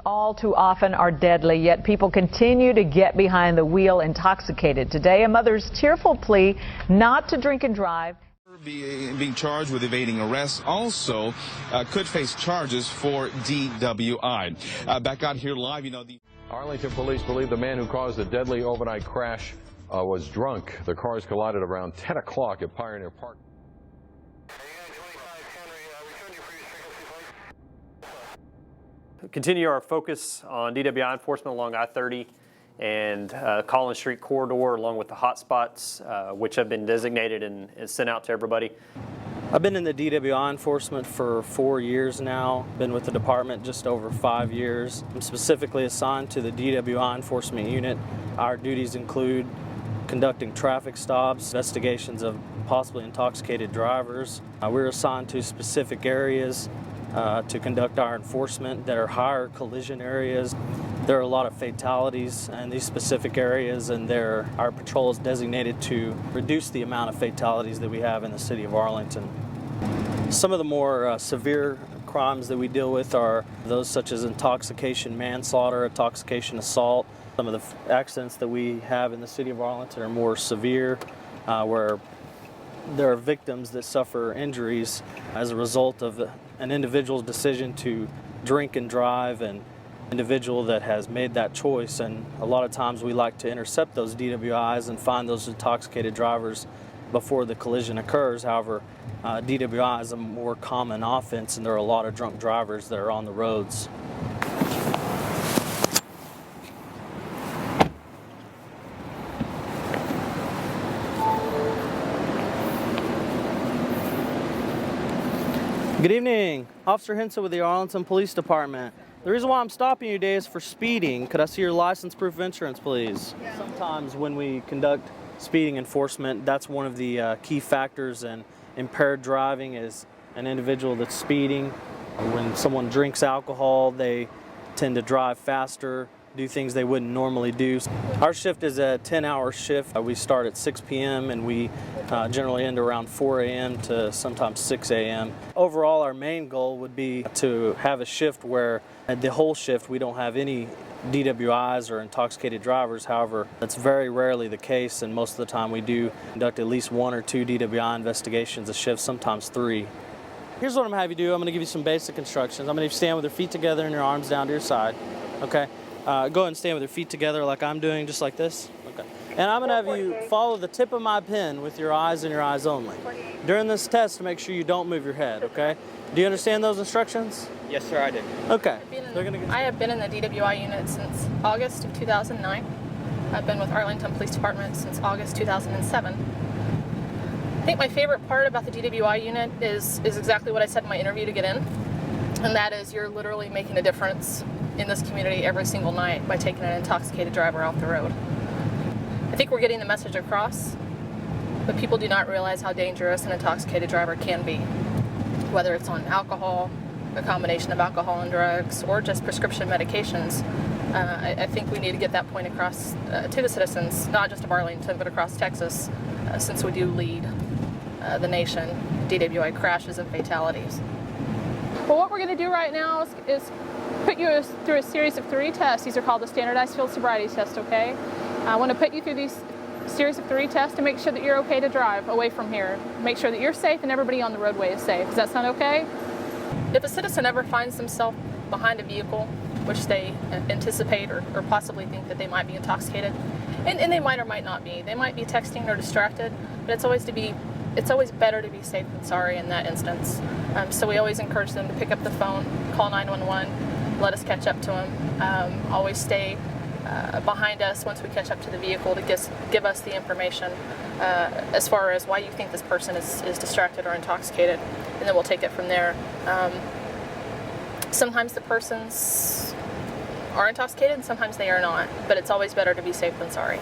All too often are deadly, yet people continue to get behind the wheel intoxicated. Today, a mother's tearful plea not to drink and drive. Being charged with evading arrest, also could face charges for DWI. Back out here live, the Arlington police believe the man who caused the deadly overnight crash was drunk. The cars collided around 10 o'clock at Pioneer Park. Continue our focus on DWI enforcement along I-30 and Collins Street corridor, along with the hot spots, which have been designated and sent out to everybody. I've been in the DWI enforcement for 4 years now. Been with the department just over 5 years. I'm specifically assigned to the DWI Enforcement Unit. Our duties include conducting traffic stops, investigations of possibly intoxicated drivers. We're assigned to specific areas to conduct our enforcement that are higher collision areas. There are a lot of fatalities in these specific areas, and our patrol is designated to reduce the amount of fatalities that we have in the city of Arlington. Some of the more severe crimes that we deal with are those such as intoxication manslaughter, intoxication assault. Some of the accidents that we have in the city of Arlington are more severe, where there are victims that suffer injuries as a result of an individual's decision to drink and drive, and individual that has made that choice. And a lot of times we like to intercept those DWIs and find those intoxicated drivers before the collision occurs. However, DWI is a more common offense, and there are a lot of drunk drivers that are on the roads. Good evening, Officer Hinson with the Arlington Police Department. The reason why I'm stopping you today is for speeding. Could I see your license, proof of insurance, please? Yeah. Sometimes when we conduct speeding enforcement, that's one of the key factors in impaired driving is an individual that's speeding. When someone drinks alcohol, they tend to drive faster, do things they wouldn't normally do. Our shift is a 10-hour shift. We start at 6 p.m. and we generally end around 4 a.m. to sometimes 6 a.m. Overall, our main goal would be to have a shift where at the whole shift we don't have any DWIs or intoxicated drivers. However, that's very rarely the case, and most of the time we do conduct at least 1 or 2 DWI investigations a shift, sometimes 3. Here's what I'm going to have you do. I'm going to give you some basic instructions. I'm going to have you stand with your feet together and your arms down to your side. Okay? Go ahead and stand with your feet together like I'm doing, just like this. Okay. And I'm going to have you follow the tip of my pen with your eyes and your eyes only. During this test, make sure you don't move your head, okay? Do you understand those instructions? Yes, sir, I do. Okay. I have been in the DWI unit since August of 2009. I've been with Arlington Police Department since August 2007. I think my favorite part about the DWI unit is exactly what I said in my interview to get in, and that is you're literally making a difference in this community every single night by taking an intoxicated driver off the road. I think we're getting the message across, but people do not realize how dangerous an intoxicated driver can be, whether it's on alcohol, a combination of alcohol and drugs, or just prescription medications. I think we need to get that point across to the citizens, not just of Arlington, but across Texas, since we do lead the nation DWI crashes and fatalities. Well, what we're going to do right now is put you through a series of 3 tests. These are called the standardized field sobriety test, okay? I want to put you through these series of 3 tests to make sure that you're okay to drive away from here. Make sure that you're safe and everybody on the roadway is safe. Does that sound okay? If a citizen ever finds themselves behind a vehicle, which they anticipate or possibly think that they might be intoxicated, and they might or might not be. They might be texting or distracted, but it's always better to be safe than sorry in that instance. So we always encourage them to pick up the phone, call 911, let us catch up to them. Always stay behind us once we catch up to the vehicle to give us the information as far as why you think this person is distracted or intoxicated, and then we'll take it from there. Sometimes the persons are intoxicated and sometimes they are not, but it's always better to be safe than sorry.